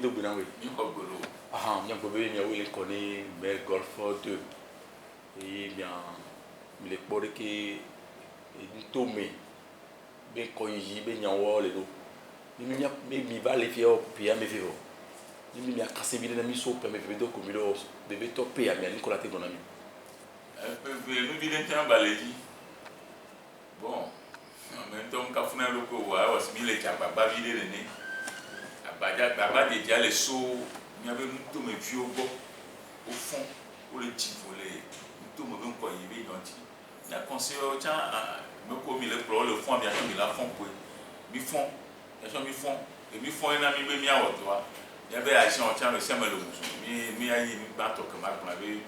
do gbina we. Mi ko gbolo. Mi ko be mi o le ko ni me golf 2. Et bien mi le kpɔ ɖe ke ntome be kɔnyi be nyawo le do. Mi va le fie pia me fie. Mi akase bi de na mi so pe me fie do ko mi do de be to pe mi ani ko la te dona mi. Mi bi de tan baleji. Bon. Mais donc quand on a le coup ouais aussi mi le chapa ba bi de ne. Abaja baba de dia le so mi ave tout me vieux au fond pour le petit volet. Tout me bon ko yi be donti. Na conseil o cha me ko mi le pro le fond bien mi la fond ko. Mi fond. Ya so mi fond et mi fond na mi be mi awo to. Ya be action o cha me se me le muso. Mi ayi mi ba to que ma ko ave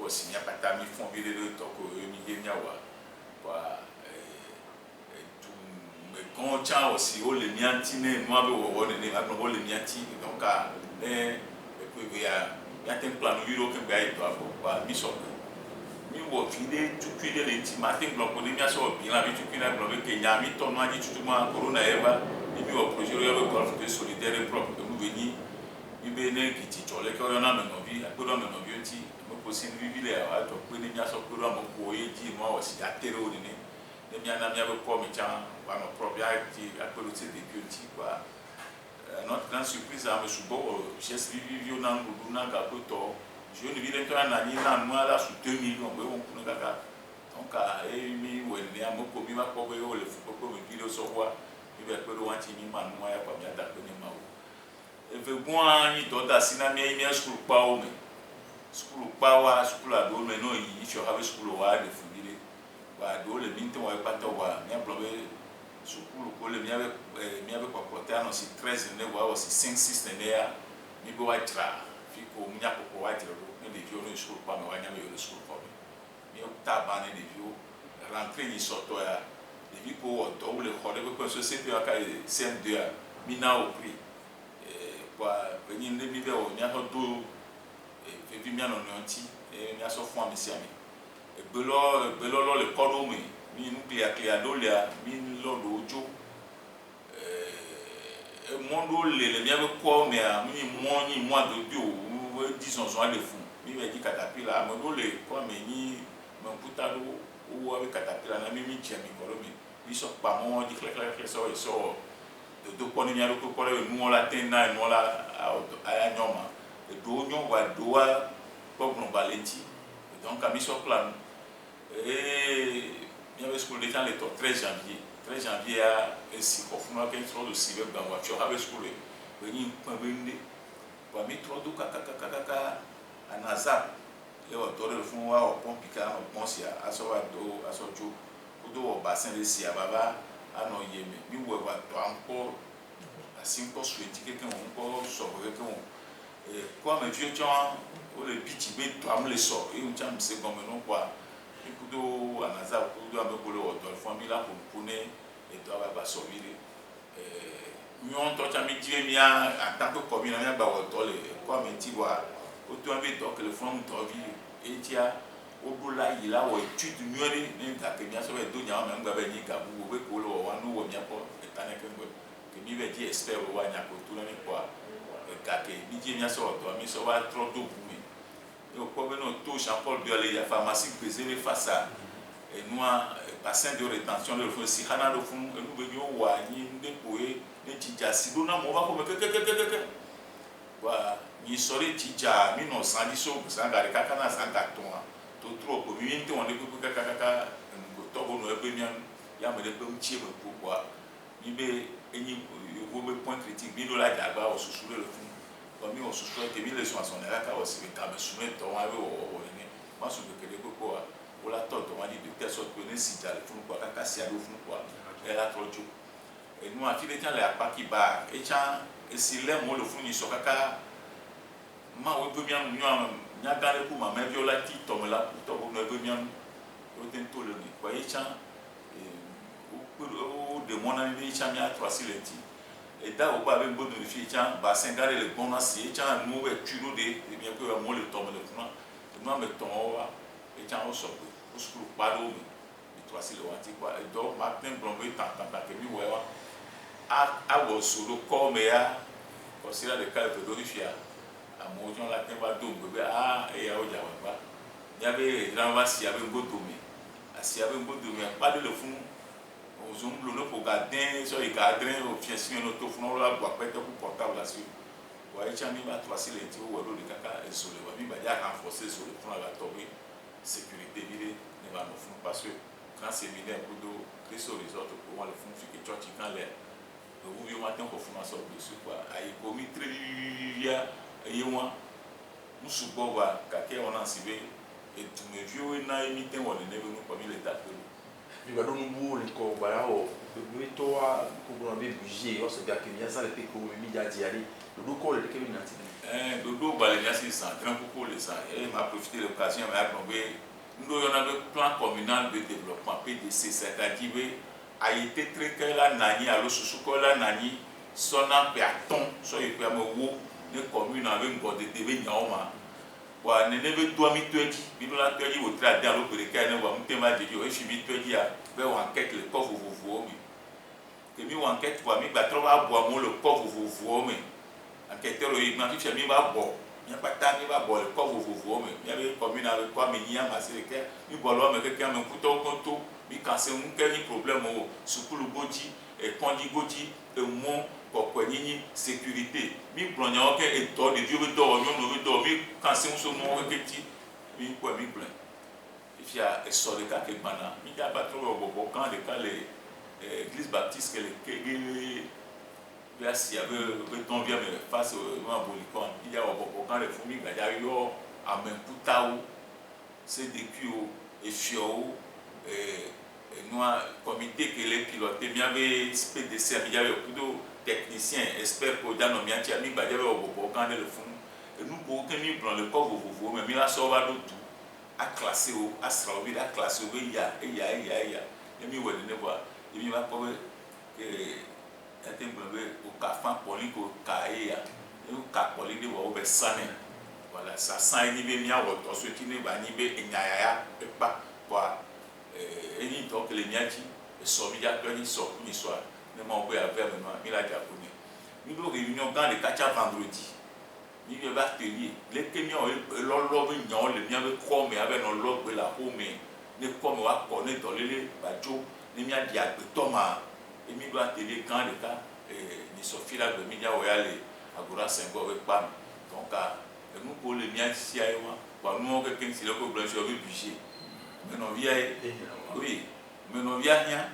o si nya pata mi fond bi de to ko mi je nya wa. Wa quand tu as aussi le mianti ne moi be wo ne ne agno le mianti donc il y a un plan euro que gars doit avoir mi so mi wo fide tu cuide le ti matin blanc ko ni mi aso bi la bi tu cuide blanc que nya mi to no aji tu ma corona eva et mi wo projet yo be golf de solidaire propre que nous venir mi be ne ki ti chole ko yo na me no bi akodo me no bi ti mo possible vi le a to ko ni mi aso ko ro mo ko ye ji mo wo si atero ni ne mi ana mi ave ko mi chan wa no propria ti akolo ti de beauty quoi notre grande surprise a me subo chef vivio na ndu na ga ko to je ne vi dentro na ni na mo ala su 2 millions we won kuno kaka donc mi we ni am ko mi ma ko we o le fu ko mi video so wa mi be ko wan ti mi ma no ya pa mi ada ko ni ma o e ve bon ni do da sina mi mi school pa o me school pa wa school ado me no yi if you have school wa de fu wa do le minto wa pata wa mi ablobe sukulu ko le mi ave kwa protano si 13 ne wa si 5 6 ne ya mi bo wa tra fi ko mi akoko wa jero ne de vio no sukulu pa me wa nya me yo sukulu pa mi o ta ba ne de vio rentrer ni soto ya de vi ko o do le khode ko société wa ka CM2 ya mi na o pri kwa ni ne mi be o nya ho do e vi mi ano no nti mi aso fo mi si ami belolo le kodo mi nu clear do le mi lo do jo mondo le mi ave ko me a mi mo ni mo do bi o disons so ale fun mi be di caterpillar mo do le ko me ni mo puta do o ave caterpillar na mi che mi ko mi so pa mo di clear so do ko ni aro ko le nu la ten na no la a nyoma do nyo wa do wa ko no balenti donc a mi so plan mi ave school de temps le 13 janvier a si ko funa ke tro do si be ban wa fi have school we ni pa bende wa mi tro do kaka anaza le o do le fun wa o pon pika no pon si aso wa do aso jo ko do o bassin de si baba ano yeme mi wo wa to anko asin ko sueti ke kan ko so ke kan ko me vieux jon o le biti be to am le so e un cham se gomme no kwa kudo anaza kudo amebolo oto famila compone et doit ba sobiri nyon to chami dire mia en tant que commune mia ba oto le ko me ti wa o to ambe to que le fond to vi et tia o bola ila o étude nyori ne ta ke mia so be do nya ma ngba ba ni ga bu we ko lo wa no wo mia ko etane ke ngbe ke mi be di expert wa nya ko to na ni kwa ka ke mi di mia so oto mi so wa trop do bu o ko no to Jean-Paul Biolay ya pharmacie préservée face à et nous bassin de rétention le fond si hana le fond nous venons wa ni ndepoe ne tija si dona mo ba ko ke wa ni sori tija mi no sandi so sanga re kaka na sanga to trop ko mi nte on de ko kaka ngo to bo no e be mian ya me de pe mchi me ko kwa ni be eni wo be point critique bi do la jagba o susule le fond comme on se souhaite que les gens sont là quand aussi quand me soumettre on avait ne moi ce que les quoi pour la tante on dit de telle sorte que les si le fond quoi quand si à le fond quoi elle a trop de et nous a fait des temps les pas qui bar et tiens et si les mots le fond ils sont kaka ma on peut bien nya gare pour ma mère violati tombe là pour toi on peut bien au tento le quoi et tiens au de mon ami tiens mia 3 silenti et da o ba be bo de fi chan ba sengare le bon asi chan no we tuno de bien que mo le tombe le kuma no me ton wa e chan o so o skru pa do mi to asi le wati kwa e do ma pen blombe ta ke mi we wa a wo so do ko me ya considère le cas de Dorifia. À mon temps, la terre va domber. Ah, et à Ojawa. Il y avait un grand si avait un beau domaine. Si avait un beau domaine, pas de le fond. Aux hommes, le pour garder, sur les gardiens, au fier, si on autofond, là, pour être portable là-dessus. Ouais, tu as mis ma trois cils et tu vois le caca et sur le wami, il y a renforcé sur le front à la tombée. Sécurité, il ne va nous faire parce que quand c'est venu un peu d'eau, sur les autres, pour voir le fond, c'est que tu as dit quand l'air. Vous voyez maintenant qu'on fait ça dessus, quoi. Il y a commis très bien, et moi, nous subons, quelqu'un on a ciblé, et tous mes vieux, et n'a imité, on est venu comme il est appelé. Il va donner un bout, les corps, le toi, pour un budget, on se dit qu'il y a ça, les pécos, les médias d'y aller. Le dos corps, le Kevin Nati. Dodo, les gars, c'est ça, très beaucoup les ça. Et il m'a profité de l'occasion, il m'a trouvé. Nous avons un plan communal de développement, PDC, c'est-à-dire a été très clair là, Nani, alors sous la Nani, son péaton, soit il peut avoir une commune avec une bonne TV, Nyama. Wa nene be doa mi toji bido la toji wo tra dia lo pere kai ne wa mutema de yo e fi mi toji a be wa enquête le corps vovovo mi ke mi wa enquête wa mi ba tro ba bo mo le corps vovovo mi enquêteur yi ma fi mi ba bo mi ba ta mi ba bo le corps vovovo mi mi be commune avec quoi mi nya ma se ke mi bo lo me ke me kuto konto mi kan se un ke ni problème o sukulu goji e kondi goji e mo pour ni sécurité mi blonnya ok et to de dieu do on no do mi kan se so mo ke ti mi quoi mi plein et puis a so de ka ke bana mi ja ba trop bobo quand de ka les église baptiste que les là si avait ton vient me face au bolicon il y a bobo quand les fourmis ga ja yo amen putao c'est des cuo et fio noir comité que les pilotes bien avait PDC il y avait plutôt technicien, expert pour dire non, mais tu as mis badjave au bobo quand le fond. Et nous pour que nous prenons le corps vous mais il a sauvé tout, à classer au, à sauver, à classer au, il y a. Et nous voulons ne voir. Et nous va pas que un au café poli au caïa, et au cap poli de voir au sané. Voilà, ça sent ni bien au to ce qui ne va ni bien nyaya et pas quoi. Et ni donc les nyati, et sauver à toi ni sort ni soir. Ne m'en veux avec moi, il a déjà connu. Nous avons réunion dans les 4 vendredi. Nous avons atelier. Les camions, l'olobe, les miens de quoi, mais avec nos lobes, la home, les comme on va connaître dans les bateaux, les miens de Thomas. Et nous avons atelier quand les cas, ni Sophie là, le média royal, à Goura Saint-Gor avec Pam. Donc, nous pour les miens ici, nous avons quelqu'un qui est là pour blanchir le budget. Mais non, oui, mais non, rien.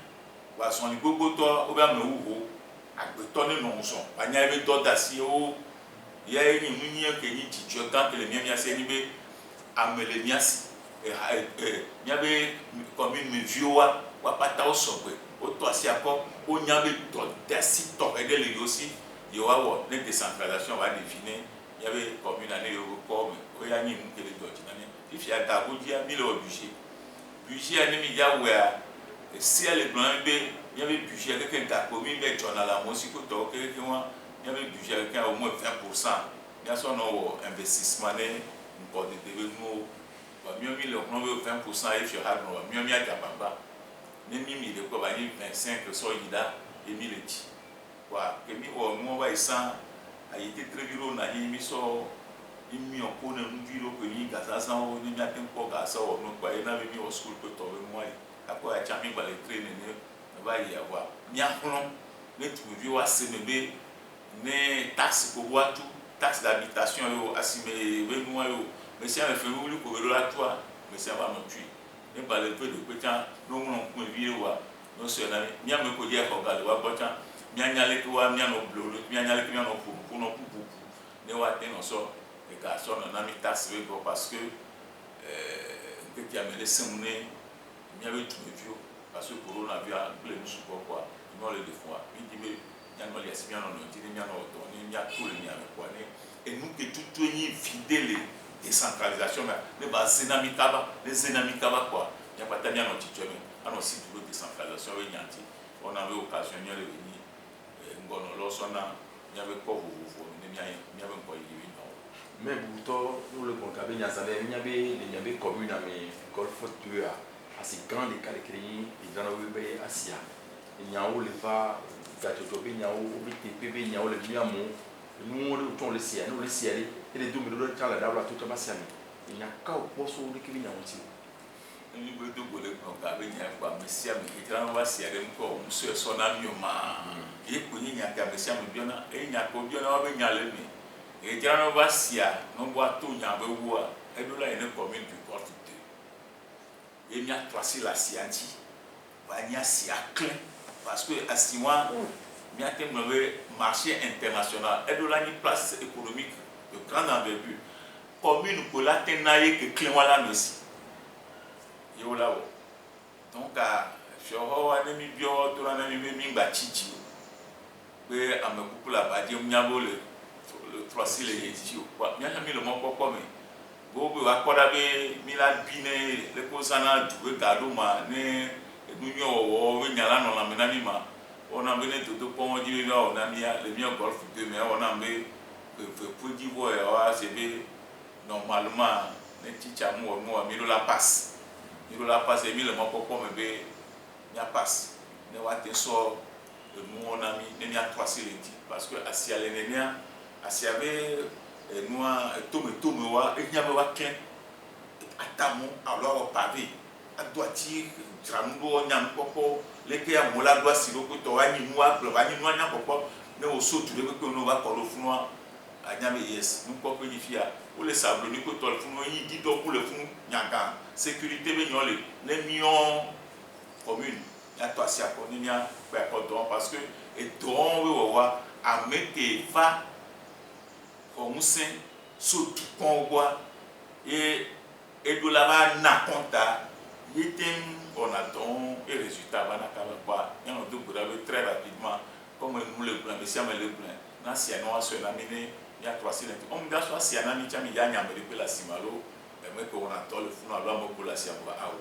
Wa son ni gbogbo to o ba me wuwo agbeto ni no so anya be do da si o ya ni munyi ke ni titio kan ke le mia se ni be amele mia si mia be commune me vioa wa pata o so pe o to asi akọ o nya be do da si to e de le aussi yo wa wo ne décentralisation va définir mia be commune ane yo ko me o ya ni mu ke le do ti na ni if ya ta go dia mi le budget ane mi ya wa si elle est blanche, il y avait budget quelqu'un qui a commis des gens à la musique, quelqu'un qui avait budget quelqu'un au moins 20%. Il y a son investissement, on peut devenir mieux mis le 20% et je have mieux mis à Japamba. Même mis le quoi, 25 sur l'IDA et mis le dit. Voilà, que mi au moins va ça a été très violent, on a mis ça, il mis en cours de vidéo que ni Gaza, on n'y a pas Gaza, on n'a pas mis au school que tu as moi. Après, il y a des gens qui va y avoir. Il y a des gens qui ne taxes pour boire tout, taxes d'habitation, assimilé, mais si on fait une pour le toi, mais ça va nous tuer. Il y a des gens nous avons vu, nous sommes là, il y a des gens qui ont regardé, il y a des gens qui ont bleu, il y a des gens qui ont pour nous, nous avons sort les garçons, on a mis taxes parce que il y a des gens il y avait tout le vieux, parce que le coronavirus a appelé nous sur quoi, ils n'ont les deux fois. Il dit, mais il y a des gens qui ont dit, il y a tout le monde avec quoi. Et nous, que tout est fidèle, décentralisation, mais les Zenamikaba, quoi. Il n'y a pas de temps à notre titulaire, à notre site de décentralisation, on avait l'occasion de venir, il y avait quoi vous, il y avait quoi il y avait. Mais pour nous, le bon cabine, il y avait commune à mes golfs de assez grand les cas de créer et dans le Asia. Il y a où les va, il y a où BTP, il y a où le Miamo, nous on le sait nous le sait et les deux me donnent quand la dame tout comme ça il n'y a qu'à poser au qui vient aussi ni be do gole ko ka be nya kwa mesia me kitran wa sia dem ko muso so na mi ma e ko ni nya ka mesia me biona e nya ko biona wa be nya le mi e kitran wa sia no wa to nya be wo a e do la ene commune du porte de e nya tracé la sianti va nya sia clé parce que asiwa mi a tem no marché international e do la ni place économique de grande envergure commune ko la tenaye que clé wala messi yola wo donc fioho wa ne mi bio to na mi ngba chichi pe amekuku la ba je nyabo le 3 le yeti o kwa nya mi le mo popo me bo be wa koda be mi la bine le ko sana du gado ma ne egunyo wo we nyala no la me na mi ma ona be ne to pon di be o na mi le mi golf de me ona be pour di wo e wa se be normalement ne chicha mo mi la passe il la passe mi le mo popo me be nya passe ne wa te so nous on a mis ne a 3 silenti parce que asia le nenia asia be noa tome wa e nya be wa ken atamu alors pavé a doiti trambo nya popo le ke a mola do asiro ko to wa ni noa blo wa ni noa nya popo ne o so tu le ko no va ko lo funwa a nya be yes nous ko ni fia ou les sables ni ko to le funwa yi di do pour le fun nya ga sécurité be nyole les millions communes ya to asia ko ni nya ba ko don parce que et don we wa a mete va comme sen surtout qu'on voit et do la va na compta yetem on attend et résultat va na kaba quoi et on doit graver très rapidement comme nous le plan mais si on le plan na si on a sur la mine il y a 3 on me gasse si on a mis chami ya nya me de la simalo mais qu'on attend le fond alors mo pour la si on va ah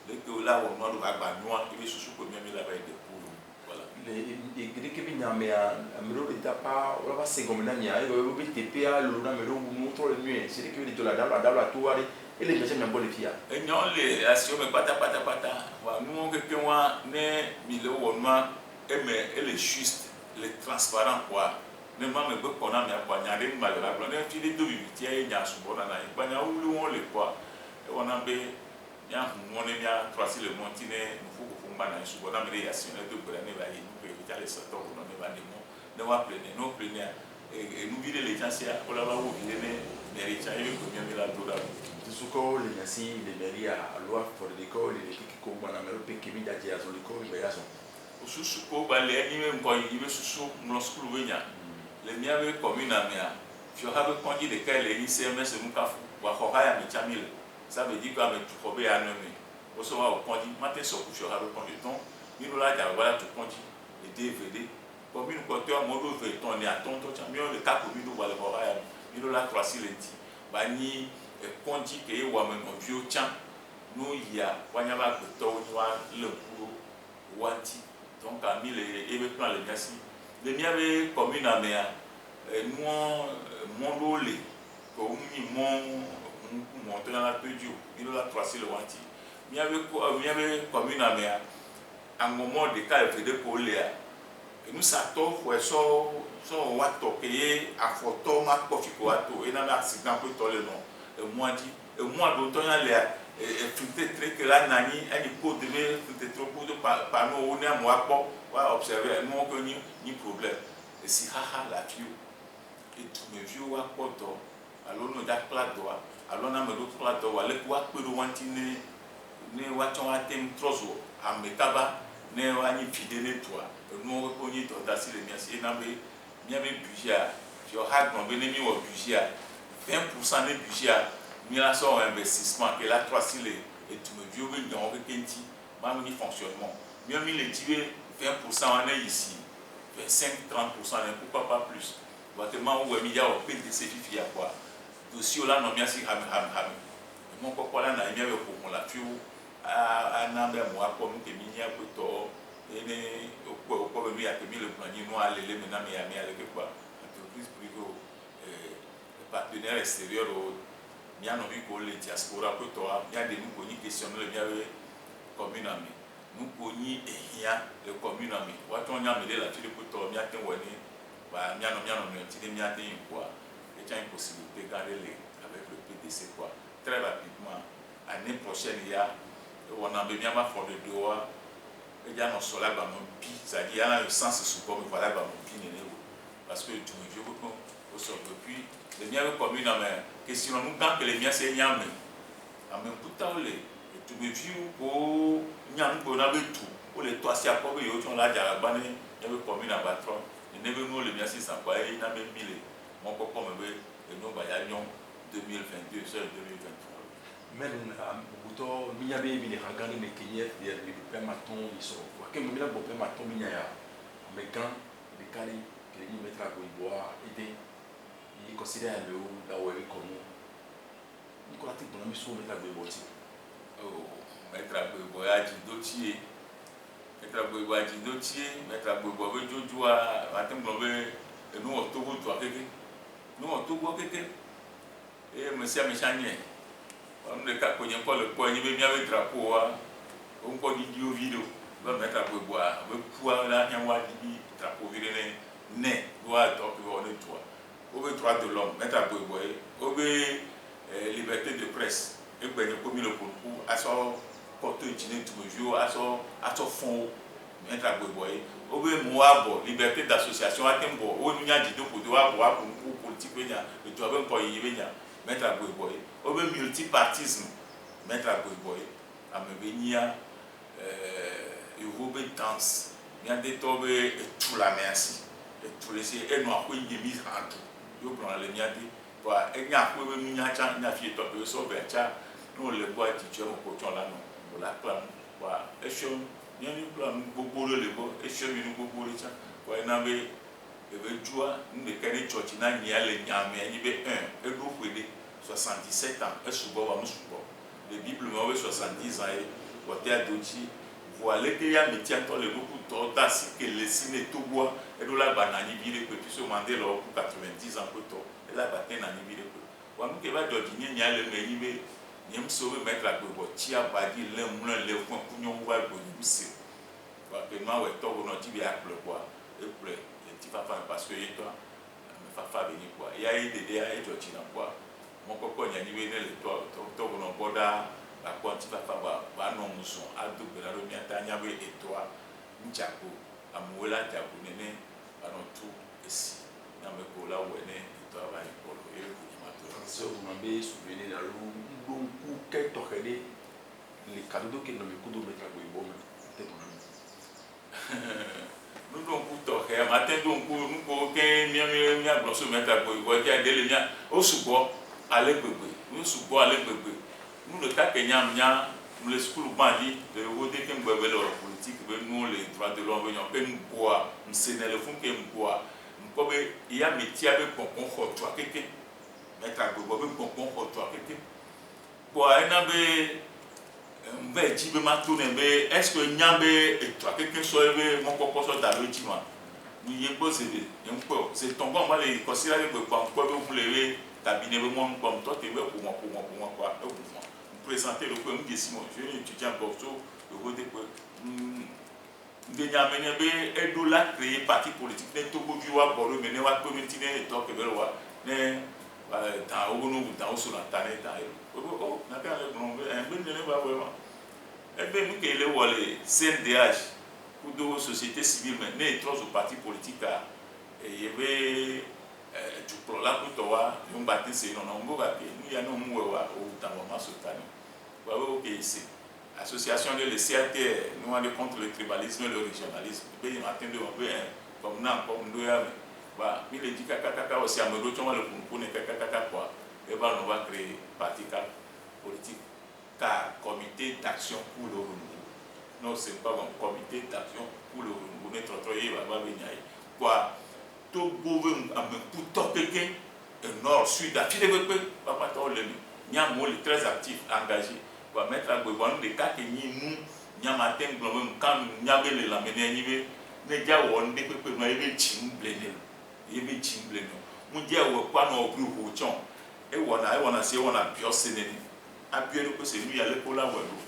le que là on doit va noir et sous ko mi la va de pour voilà les que bi nya me a mero de tapa on va se comme na nya e go bi TPA lo na mero mo to le mieux c'est que de la tout aller et les gens n'ont pas les filles et non les asio me pata wa nous que wa ne mi le wonma et les juste les transparent quoi ne ma me be kona me kwa nya de ma la blo ne ti de do bi ti e nya su bona na e kwa nya ulu won le quoi e wona be nya mo ne nya tracé le montine fu ko mba na su bona me de asio ne do bra ne ba yi pe ta le sato no ne ba de mo ne wa plene no plene et nous vide les gens sia o la ba wo vide ne mérite e ko mi la do da suko le nasi le meria loi for l'école les qui ko bana mero pe ki mi da je azo l'école be yaso susu ko ba le ni me ko yi be susu no school we nya le mi ave commune amia fio have konji de kai le ni CMS mu ka fu wa ko ha ya mi chamil ça veut dire que me tu ko be ya no mi o so wa konji matin so ku fio have konji ton ni no la ja wala tu konji et DVD commune ko te mo do ve ton ni aton to chamio le ka commune do wala ko ha ya ni no la 3 silenti ba ni konji ke wa me no bio chan no ya wanya ba to ni wa le ku wanti donc a mis les ebe plan le merci le mi ave commune amea nous mondole ko ni mon dans la pedio il a tracé le wanti mi ave commune amea en moment de cas de polea et nous ça to fo so wa to ke a photo ma ko fi ko ato e na accident ko to le no e moi do to ya le filtre très que la nani elle peut devenir filtre trop pour de par nous on est moi pas va observer nous que ni problème et si haha la fio et tout me vieux wa poto alors nous da plat droit alors na me do plat droit le quoi que do wanti ne wa ton atem trozo a metaba ne wa ni fide ne toi nous ko ni to da si le merci na be mi ave budget je ha non be ne mi wo budget 20% de budget migration investissement que la 3 si et tu me vieux ben dans le kenti même ni fonctionnement mieux mi le tirer 20% on est ici 25-30% pourquoi pas plus vraiment où il y a au PDC fifia quoi dossier là non merci ham mon papa là na mieux pour mon la fio à nambe moi comme que minia poto et ne au quoi mi a que mi le plan ni no aller maintenant mais ami avec quoi entreprise privée partenaire extérieur mia no bi ko le diaspora ko to mia de nous koni question le mia we commune ami nous koni ehia le commune ami wa to nya me de la fili ko to mia ten woni bah miano tu n'es quoi et tu as une possibilité de garder avec le PDC quoi très rapidement l'année prochaine il y a on a bien ma for de doa et il y a nos solar bah mon pi c'est-à-dire il y a le sens support mais voilà bah mon pi n'est parce que tu me dis beaucoup au sort depuis les miens communes mais que si on nous quand que les miens c'est nyame en même temps les tu me dis au nyame qu'on a tout pour les toits si à quoi il y a autre là diarabane il y avait commune à Batron et ne veut nous les miens c'est ça quoi il n'a même mis mon copain me veut et nous bah il y a 2022 c'est 2023 mais buto minya be bi le hagani me kenye de le pe maton iso wa ke mo mi la bo pe maton minya ya me gan de kali que ni mettra ko iboa ide il considère le da wo e ko mo ni ko lati bon mi so mettra bo ti oh mettra bo boya ji dotier mettra bo boya ji dotier mettra bo bo be jojua atem bo be enu o to go to akeke no o to go akeke e monsieur méchanie on ne ka konye ko le ko ni be mi ave drapeau wa on ko di dio video ba mettra bo boa be puwa la nya wa di drapeau video ne doit donc on est toi au droit de l'homme mettra bo boy au liberté de presse et ben ko mi le pour aso porte utile tout jour aso fond mettra bo boy au moabo liberté d'association atembo o nya di do ko do wa pour politique nya le doit ben ko yi nya mettra bo boy au multipartisme mettra bo boy a me venia Europe danse bien de tomber tout la merci et tout laisser et nous avons une mise en tout yo prend le miadi pour et nya ko we nya cha nya fi to be so be cha nous le bois ti tu ko ton là non pour la plan wa et cho nya ni plan gbogbo le bo et cho mi gbogbo le cha wa na be e be jua ni kere church na nya le nya me ni be 1 e do kwede 77 ans e subo wa musubo le bible me 70 ans e wote adoti voilà que ya métier dans le beaucoup d'ordre si que les signes tout bois et de la banane vire que tu se mandé là pour 90 ans que toi et la banane nani vire que wa mu ke ba dodinye nya le me yibe nyem so be mettre la go tia badi le mu le fon kunyo wa go yimse wa que ma we to no ti bi akle quoi et pour les petits papa parce que toi me fa venir quoi il y a eu des dés et toi tu na quoi mon coco nya ni be le to no boda la quanti va fa no muso adu bela ro miata nya be etwa nchako amuela jabu nene ano tu esi na me ko la wene to aba ni polo e ko ni mato so mambe souvenir na lu ku ke to kede le cadeau que no me kudo mettra go ibo me te ton nous donc ku to he matin donc nous ko ke mi agloso mettra go ibo ke adele nya o subo ale gbegbe nous subo ale gbegbe nous le cas que nous les schools bandit de voter que nous la politique nous les droits de l'homme que nous bois nous sénèle fond que nous bois nous comme il y a métier avec bonbon toi quelque mettre à gogo avec bonbon toi quelque bois un abe mbe ji be matone be est-ce que nyambe et toi quelque soit mon coco soit dans le dimanche nous y bosse c'est ton bon moi les considérer que quoi vous lever cabinet mon comme toi tu veux pour moi quoi présenter le point de Simon, je suis étudiant en Bordeaux, le vote de Niamene et de la créer parti politique, ne Togo du Wa Bordeaux, mais ne wa communauté ne toque belwa, ne dans Ogono dans Osolantane dans oh n'a pas le nom, un peu ne va vraiment. Et bien nous qui les wallet CNDH ou de société civile, mais ne trop au parti politique et il y avait tu prends la pour toi, nous battons c'est non on va nous y a nous mouwa au temps sultani. Ok, ici. Association de l'CAT, nous on est contre le tribalisme et le régionalisme. Et puis, matin de comme nous, comme nous, il dit que aussi à me retrouver le pour ne quoi. Et bien, on va créer parti politique, car comité d'action pour le renouveau. Non, ce n'est pas un comité d'action pour le renouveau. Notre travail va venir. Quoi, tout gouvernement a me pour quelqu'un, nord, sud, à tout le monde, pas tant le il y a un mot très actif, engagé. Va mettre à Gouvernement des cas que nous, nous avons atteint quand nous avons les lamenés, nous avons des peu nous avons chimblé. Il y a chimblé. Nous avons pas nos plus hauts. Et on a essayé, on a biosé. À biosé, c'est nous, il y a l'école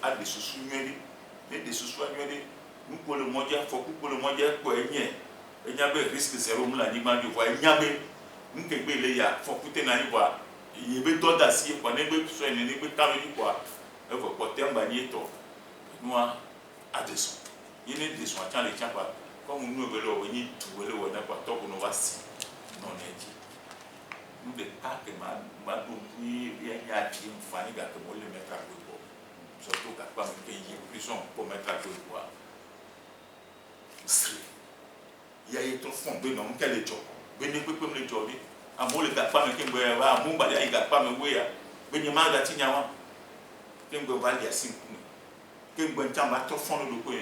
à des sous-soignés, des sous-soignés. Nous, pour le mondial, il faut que le mondial soit et n'y a pas risque zéro moula ni ma voix il y a pas n'kebe le ya fokute na ni voix il y a d'autres d'acier quoi ne be so ne be ta ni quoi e vo porter en bagné to noa adesso il ne de so atan le tient pas comme nous be le ni tout le wona quoi to ko no wasi non ne dit nous de pas que ma do ni ya ya ti mfani ga que mo le mettre à côté surtout quand pas me payer plus on pour mettre à côté quoi il y a trop fond ben non quel job ben ne peut pas me job a mo le pas me kembe wa mo ba ya ga pas me we ya ben ni ma ga ti nya wa kembe ba ya sim kembe ntamba trop fond le ko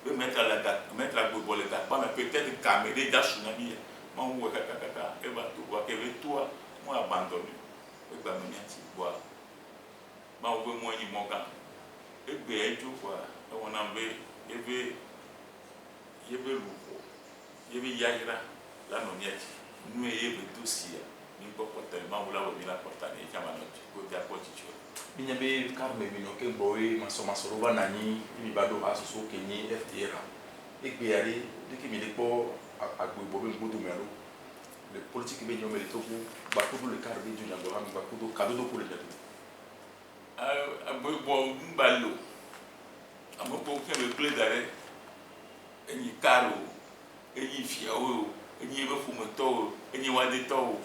ben mettre à côté le ga pas me peut-être caméra da tsunami ma wo ka e ba to wa ke le toi moi abandonné e ba me nya ti boa ma wo be mo ni mo ga e gbe e jo kwa e wona be ebe yebe luko yebe yaira la no mieti nu yebe dossier ni pokota ma wula wo bila porta ni chama no ko ja ko chicho binya be karme bino ke boy masoma soroba nani mi bado asoso kenyi FDR egbe ari de ke mi le po agbo bo be gbodo mero le politique be nyome le toku ba ko le karbe du nyango am ba ko do kado do ko le dadu bo mbalo amo ko ke be play dare enyi karo enyi fiawo enyi be fumoto enyi wadeto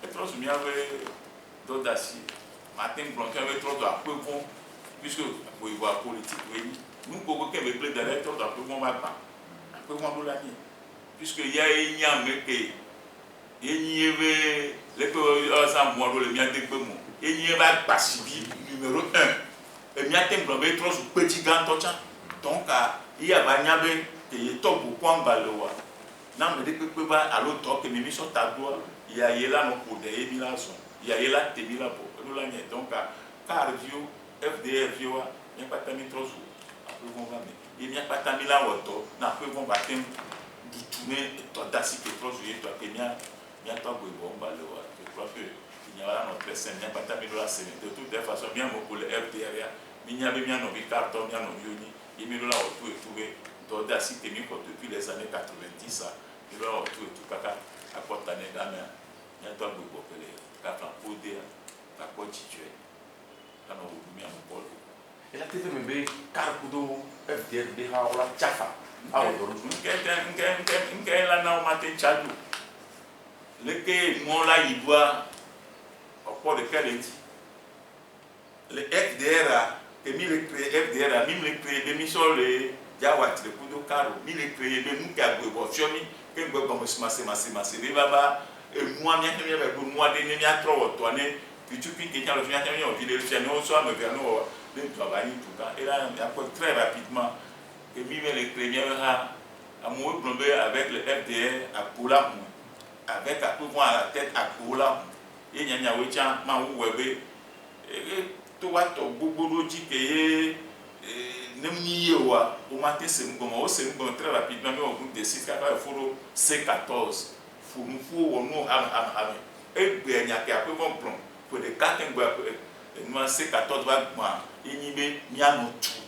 e trop mi ave dodasi matin blanc avait trop de peu bon puisque pour y voir politique oui nous beaucoup que me plaît d'aller trop de peu bon ma pas peu bon la ni puisque il y a enyi ameke enyi eve le que ça moi le mien de peu mon enyi va pasibi numéro 1 et mien tem blanc trop petit gant donc il y a banyabe et top au point baloa na me de pepe ba alo to ke mi so tadua ya yela no ko de ebi la so ya yela te bi la bo no la nye donc car view FDR view ya pata mi trozo après on va mais il n'y a pas ta mi la woto na après on va tem du tourner to dasi que trozo et to que mia to bo bo baloa je crois que il y a notre scène ya pata mi la scène de toute façon bien mo pour le FDR ya mi nya be mia no bi carton mia no yoni et mi la woto et trouver donc d'assez tenu depuis les années 90 il va tout kaka à porte année gamin il y a toi beaucoup que les kaka podé à quoi tu es quand on vous met en pôle et la tete me be karkudo FDR be ha ola chafa awo do nke la na o matin chadu le que mon la idoa au port de Calenti le FDR que mi le créé FDR mi le créé demi sur les Jawat le kudo karo mi le créé be nu ka gbe bo fiomi ke gbe bo masi be baba e moi mi akemi be do moi de ni mi atro to ne pichupi ke nya lo mi akemi o vile le no so me ver no le travail tout ça et là après très rapidement que mi le créé ha amour blombe avec le FDR à Pola avec à tout voir à la tête à Pola et nya wecha ma wu webe e to wa to gbogbo ji ke Nemniyewa, au matin c'est bon très rapidement, mais on décide qu'il faut C14, il faut nous et bien il y a après bon plan pour les 4 nous C14 va inhiber miano tout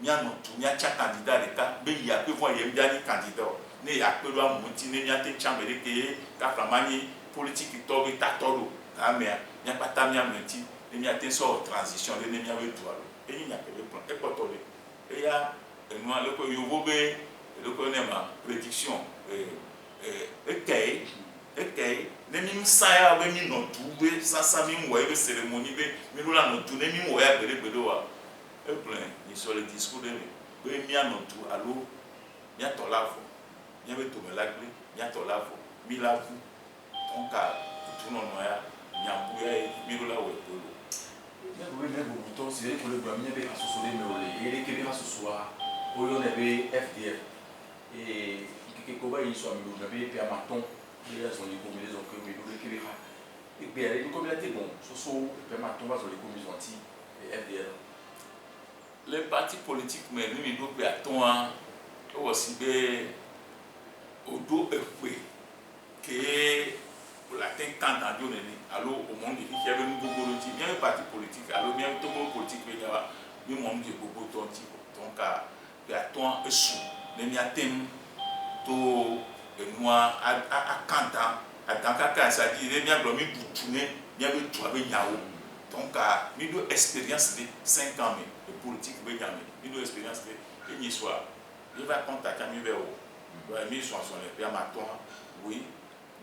nya candidat les cas mais il y a que voir il y a des candidats ne y a que doit monter ne y a des chambres que capamani politique to bi tatolo amia nya patamia menti ne y a des sort transition ne y a tout et il y a que le plan et potolé et il y a nous le ko yobo be le ko nema prédiction et ne mi saya be mi no tuwe sasa mi mo e cérémonie be mi la no tu ne mi mo ya gbede wa e plan ni sur le discours de be mi no tu allo mi to lavo mi be to me lagbe mi to lavo mi lavo donc tu no no ya nyambu ya mi la we polo oui mais bon to si le gouvernement be asosole me ole ele ke be asoswa oyo ne be FDR et que ko ba yi so ami lo be pe amaton les ont les combinaisons que mais le Québec et bien les communautés bon soso pe amaton va sur les combinaisons anti FDR les partis politiques mais nous do pe aton aussi be odo efe que la tête quand dans donné allo au monde qui avait un gogoro ti bien parti politique allo bien tout le politique mais là bien monde qui gogo ton ti donc à aton esu ne mi atem to nous à Kanta à Dankaka ça dit il y a bien tourner bien trouver yao donc à une expérience de 5 ans mais de politique be nyame une expérience de ni soit il va contacter mi vers o mi sont les bien maton oui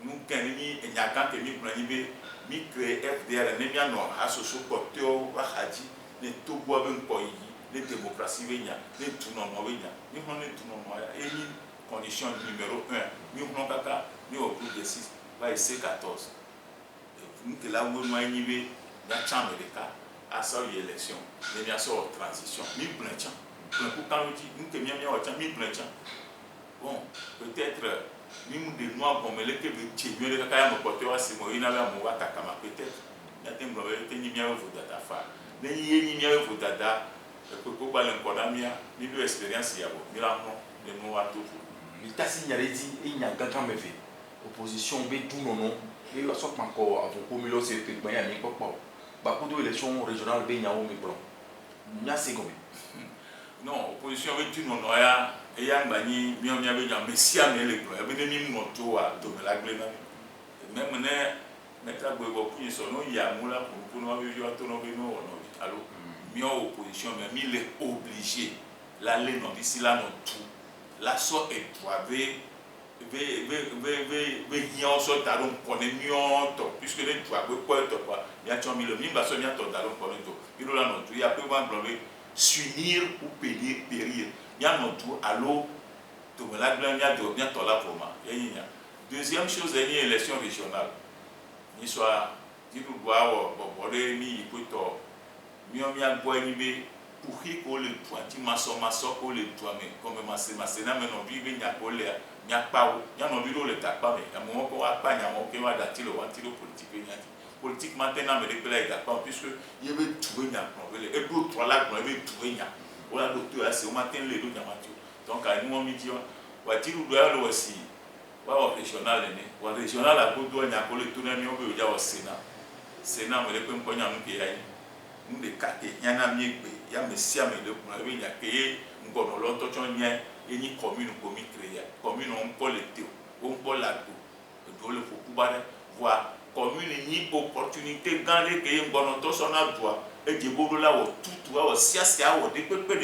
nous kenni e nyaka ke mi plan ni mi créer FDR ne mi no asoso porteo wa haji ne to bo be nko yi ne démocratie be nya ne tout non be nya ni ho ne tout non ya e ni condition numéro 1 ni ho kaka ni au plus de 6 va essayer 14 nous que là où nous ni be ya chambre de cas à sa élection ne bien sur transition mi plein champ pour quand on dit nous que mi au champ mi plein champ bon peut-être même des noirs comme les que mieux les cas me porter wa si moi ina ba mo wa takama peut-être ya tembo be ni bien vous data fa ni bien vous data ko ba len ko damia ni do expérience ya bo mi la no de no wa tout ni tasi nyare di e nya gangan me fe opposition be du nono e wa so encore avant ko mi lo se te gban ya mi popo ba ko do élection régionale be nya o mi blanc nya se gomi non opposition be du nono ya e ya ngani mi o mi be nya mesia me le blanc e be ni mo to wa do me la gle na même ne mettre bo ku so no ya mula pour no be yo to no be no no allo mi opposition mais mi est obligé l'aller non d'ici là non tout la so et trouver bien so daron connaît mieux to puisque les toi quoi to quoi bien tu mis le mi ba so bien to daron connaît to il là non tout il y a peu va blonner s'unir ou périr bien non tout allo to la blanc bien to bien to là pour moi deuxième chose c'est une élection régionale ni soit dit nous doit bon mi ikoto mi agbo ni be pour ko le pointi maso ko le toi mais comme masse na me no bi be nya ko le nya pa o nya no bi lo le ta pa me mo ko wa pa nya mo ke wa dati lo wanti lo politique nya politique maintenant me le pela ida pa puisque il be tout nya ko le e do to la ko be tout nya o la docteur a c'est au matin le do nya ma donc à nous mi dit wa ti lu do ya lo si wa régional ne wa régional a go do nya ko le tout na mi o be o ja wa Sénat me le pe ko nya mu ke ya nous les quatre yana miegbe ya mesia me le pour nya ke ngono lo to chonya eni commune ko mi créer commune on peut le teo on peut la do le faut kubare voir commune ni opportunité gande ke ngono to sona doa e de bobo la wo tout wa sia wo de pepe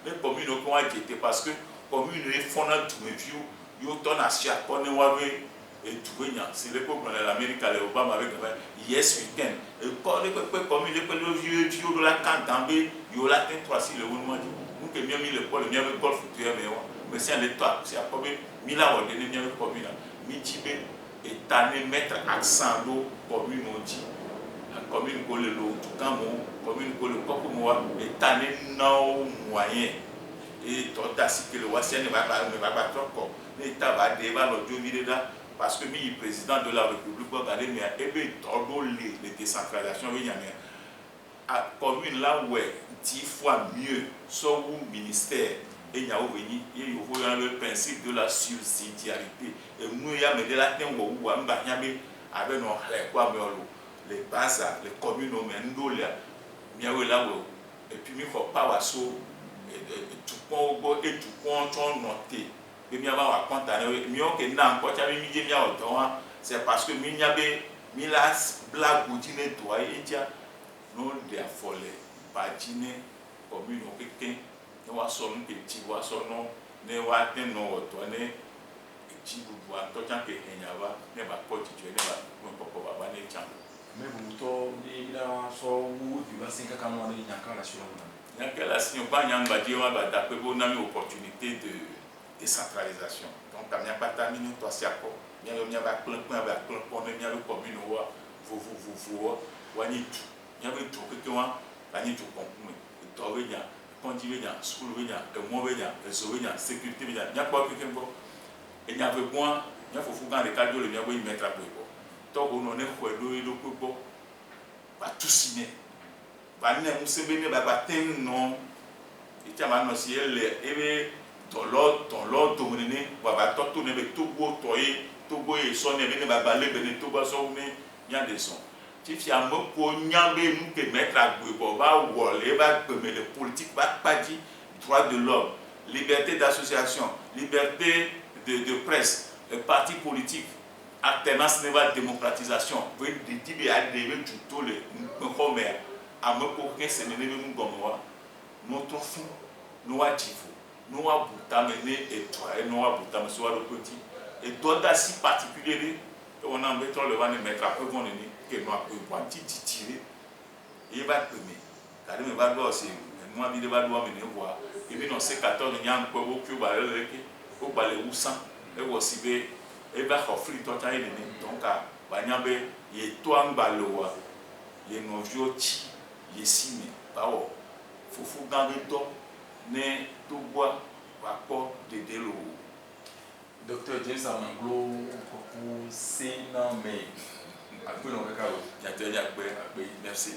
mais commune ko wa jete parce que commune e fona tout me vieux yo to na sia ko ne wa be et tout nya c'est le peuple de l'Amérique à Obama avec yes weekend et quand les peuples comme les vieux de la Cantambe yo la ten 3 si le mois nous que bien mis le pôle bien avec golf futur mais c'est le toi c'est à comme mila on donner bien comme là mitibé et tané mettre accent do commune on dit la commune ko le tout quand mon commune ko le coco moi et tané non moyen et toi t'as que le wasien ne va pas trop l'état va débat l'audio vidéo parce que le président de la République regardez mais ebe todo les décentralisation oui y a commune là où est 10 fois mieux soit au ministère et il y a venu il y a le principe de la subsidiarité et nous y a mais de la terre où amba yame avec nos quoi les bases les communes mais nous là miawe là et puis mi faut pas waso tout point et tout point noté et bien va contaner mieux que nan ko cha mi je mia oto c'est parce que mi nya be mi la blague goutine toi et dia non de affolé pas dîner commune au quelqu'un no wa so un petit wa so non ne wa ten no oto ne ti bu wa to cha ke enya wa ne ba ko ti ne ba mo ko ba ne cha mais vous to ni la so wu du ba 5 kanu ni nya ka la sur la nya ka la si on ba nya ba di wa ba da pe bo na mi opportunité de décentralisation donc il n'y a pas terminé toi c'est quoi il y a pas plein avec plein pour même il y a le commune vous wani tout il y a tout que toi la ni tout comprendre toi venia conduit venia school venia et moi venia réseau venia sécurité venia il y a pas que bon et il y a besoin il faut dans les cadres le bien oui mettre à bout toi on est quoi le bon va tout signer va ne on se venir va ten non et tu as annoncé elle dans l'autre dominé va tout ne tout beau toyer tout beau et son ne va baler ben tout bas son mais il y a des sons tu fais un mot pour nyambe nous que mettre à bout va voler va mais le politique va pas dire droit de l'homme liberté d'association liberté de presse les partis politiques alternance ne va démocratisation veut dire qu'il y a des gens tout les mais à me coquer c'est ne nous gomoa notre fond nous a dit nous a boutamené et toi et nous a boutamené soit le petit et d'autres si particuliers on a mettre le van mettre à peu qu'on est que nous a peu point tirer il va pemer car il va voir aussi moi il va doit mener voir et puis non c'est 14 il y a un peu au cube à au balai ou sang et aussi be et va offrir toi taille donc à banyambe y toi mbaloa y novio chi y sime bao fufu gangue to ne to bois va pas de delo. Docteur James Amanglo beaucoup c'est non mais à peu non cacao Merci.